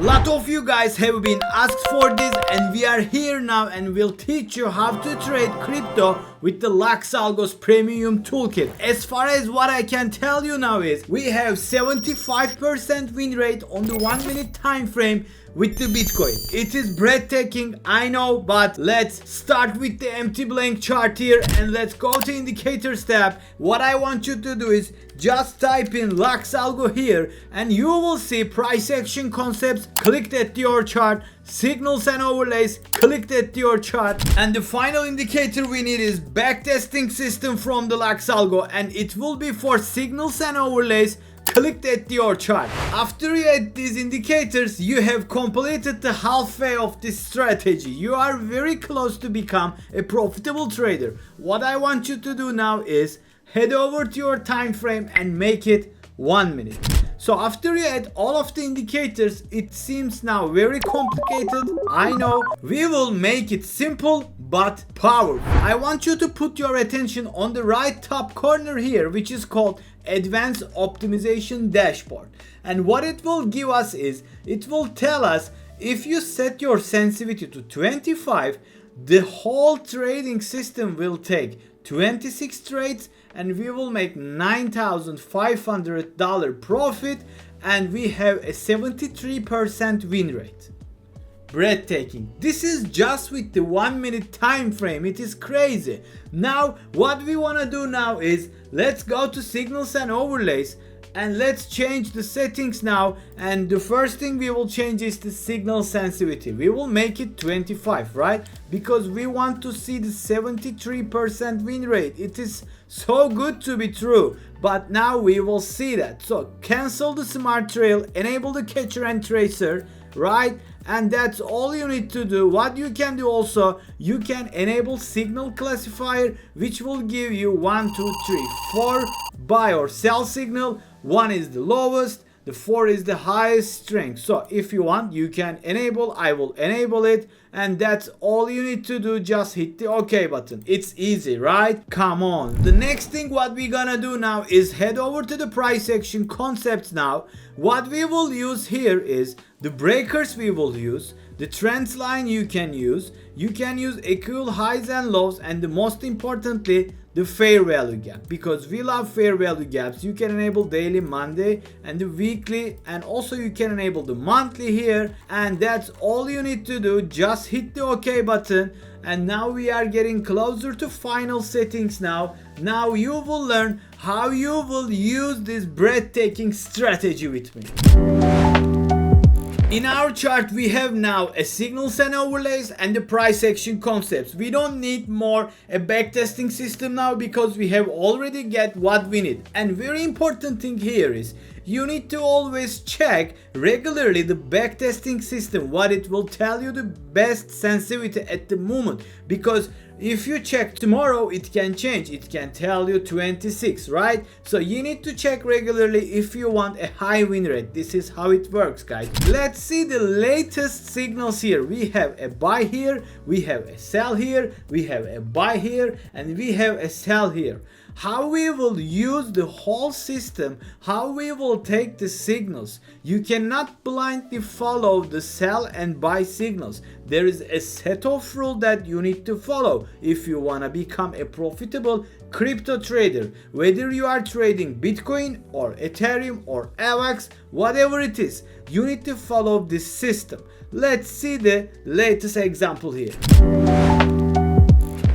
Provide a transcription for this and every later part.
Lot of you guys have been asked for this, and we are here now and we'll teach you how to trade crypto with the LuxAlgo's premium toolkit. As far as what I can tell you now is we have 75% win rate on the 1 minute time frame with the Bitcoin. It is breathtaking, I know, but let's start with the empty blank chart here and let's go to indicators tab. What I want you to do is just type in LuxAlgo here and you will see price action concepts, click that to your chart, signals and overlays, click that to your chart, and the final indicator we need is backtesting system from the LuxAlgo, and it will be for signals and overlays. Click that to your chart. After you add these indicators, you have completed the halfway of this strategy. You are very close to become a profitable trader. What I want you to do now is head over to your time frame and make it 1 minute. So after you add all of the indicators, it seems now very complicated. I know. We will make it simple but powerful. I want you to put your attention on the right top corner here, which is called Advanced Optimization Dashboard. And what it will give us is, it will tell us if you set your sensitivity to 25, the whole trading system will take 26 trades and we will make $9,500 profit, and we have a 73% win rate. Breathtaking. This is just with the 1 minute time frame. It is crazy. Now what we want to do now is let's go to signals and overlays and let's change the settings now, and the first thing we will change is the signal sensitivity. We will make it 25, right? Because we want to see the 73% win rate. It is so good to be true, but now we will see that. So cancel the smart trail, enable the catcher and tracer, right? And that's all you need to do. What you can do also, you can enable signal classifier, which will give you 1, 2, 3, 4 buy or sell signal. 1 is the lowest, the 4 is the highest strength. So if you want, you can enable, I will enable it, and that's all you need to do. Just hit the OK button. It's easy, right? Come on. The next thing what we're gonna do now is head over to the price action concepts now. What we will use here is the breakers we will use, the trends line you can use equal highs and lows, and the most importantly, the fair value gap, because we love fair value gaps. You can enable daily, Monday, and the weekly, and also you can enable the monthly here, and that's all you need to do. Just hit the OK button, and now we are getting closer to final settings now. Now you will learn how you will use this breathtaking strategy with me. In our chart we have now a signals and overlays and the price action concepts. We don't need more a backtesting system now because we have already get what we need. And very important thing here is you need to always check regularly the backtesting system, what it will tell you the best sensitivity at the moment, because if you check tomorrow, it can change. It can tell you 26, right? So you need to check regularly if you want a high win rate. This is how it works, guys. Let's see the latest signals here. We have a buy here, we have a sell here, we have a buy here, and we have a sell here. How we will use the whole system, how we will take the signals. You cannot blindly follow the sell and buy signals. There is a set of rules that you need to follow if you want to become a profitable crypto trader. Whether you are trading Bitcoin or Ethereum or AVAX, whatever it is, you need to follow this system. Let's see the latest example here.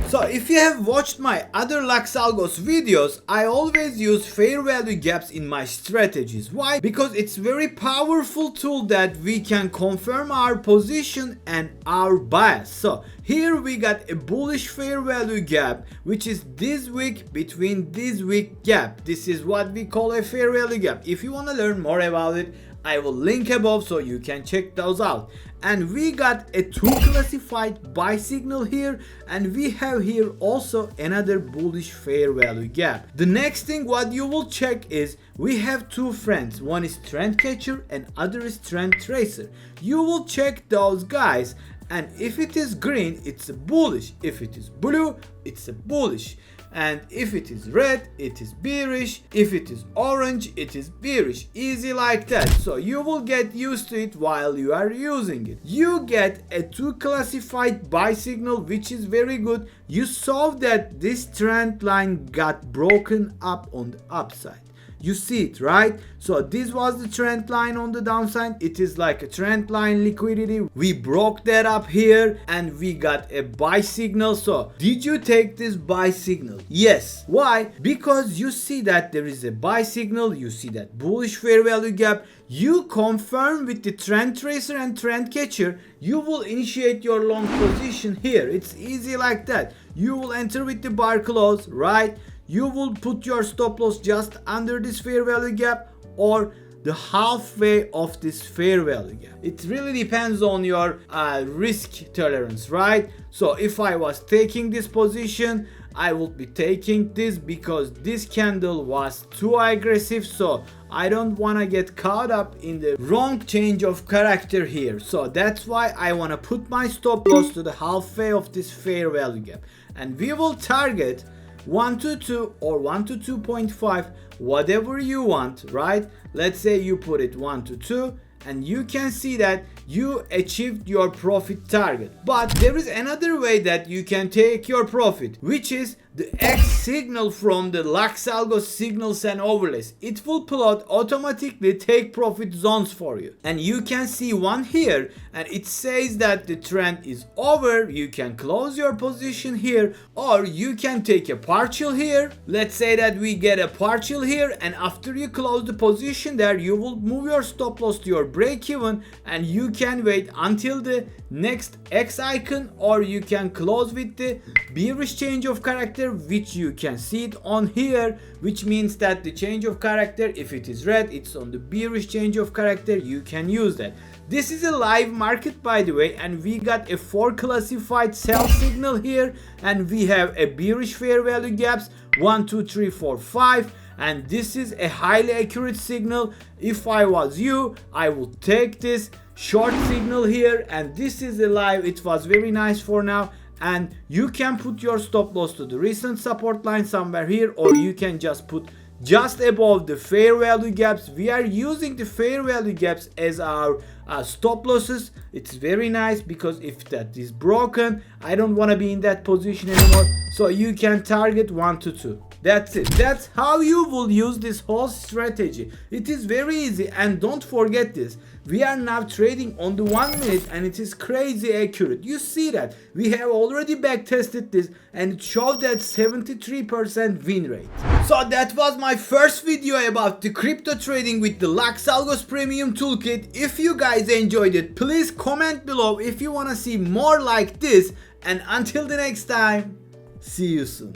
So if you have watched my other LuxAlgo's videos, I always use fair value gaps in my strategies. Why? Because it's very powerful tool that we can confirm our position and our bias. So here we got a bullish fair value gap, which is this week between this week gap. This is what we call a fair value gap. If you want to learn more about it, I will link above so you can check those out. And we got a 2 classified buy signal here, and we have here also another bullish fair value gap. The next thing what you will check is we have 2 friends. One is trend catcher and other is trend tracer. You will check those guys and if it is green, it's a bullish. If it is blue, it's a bullish. And if it is red, it is bearish. If it is orange, it is bearish. Easy like that. So you will get used to it while you are using it. You get a 2 classified buy signal, which is very good. You saw that this trend line got broken up on the upside. You see it, right? So this was the trend line on the downside. It is like a trend line liquidity. We broke that up here and we got a buy signal. So did you take this buy signal? Yes. Why? Because you see that there is a buy signal. You see that bullish fair value gap. You confirm with the trend tracer and trend catcher. You will initiate your long position here. It's easy like that. You will enter with the bar close, right? You will put your stop loss just under this fair value gap or the halfway of this fair value gap. It really depends on your risk tolerance, right? So if I was taking this position, I would be taking this because this candle was too aggressive. So I don't want to get caught up in the wrong change of character here. So that's why I want to put my stop loss to the halfway of this fair value gap. And we will target 122 or 122.5, whatever you want, right? Let's say you put it 122 and you can see that you achieved your profit target. But there is another way that you can take your profit, which is the X signal from the LuxAlgo signals and overlays. It will plot automatically take profit zones for you. And you can see one here and it says that the trend is over. You can close your position here or you can take a partial here. Let's say that we get a partial here and after you close the position there, you will move your stop loss to your break even and you can wait until the next X icon, or you can close with the bearish change of character, which you can see it on here, which means that the change of character, if it is red, it's on the bearish change of character. You can use that. This is a live market, by the way, and we got a 4 classified sell signal here and we have a bearish fair value gaps 1 2 3 4 5, and this is a highly accurate signal. If I was you, I would take this short signal here, and this is a live. It was very nice for now, and you can put your stop loss to the recent support line somewhere here, or you can just put just above the fair value gaps. We are using the fair value gaps as our stop losses. It's very nice because if that is broken, I don't want to be in that position anymore. So you can target 1 to 2. That's it. That's how you will use this whole strategy. It is very easy, and don't forget this. We are now trading on the 1 minute and it is crazy accurate. You see that we have already back tested this and it showed that 73% win rate. So that was my first video about the crypto trading with the LuxAlgo's premium toolkit. If you guys enjoyed it, please comment below if you want to see more like this, and until the next time, see you soon.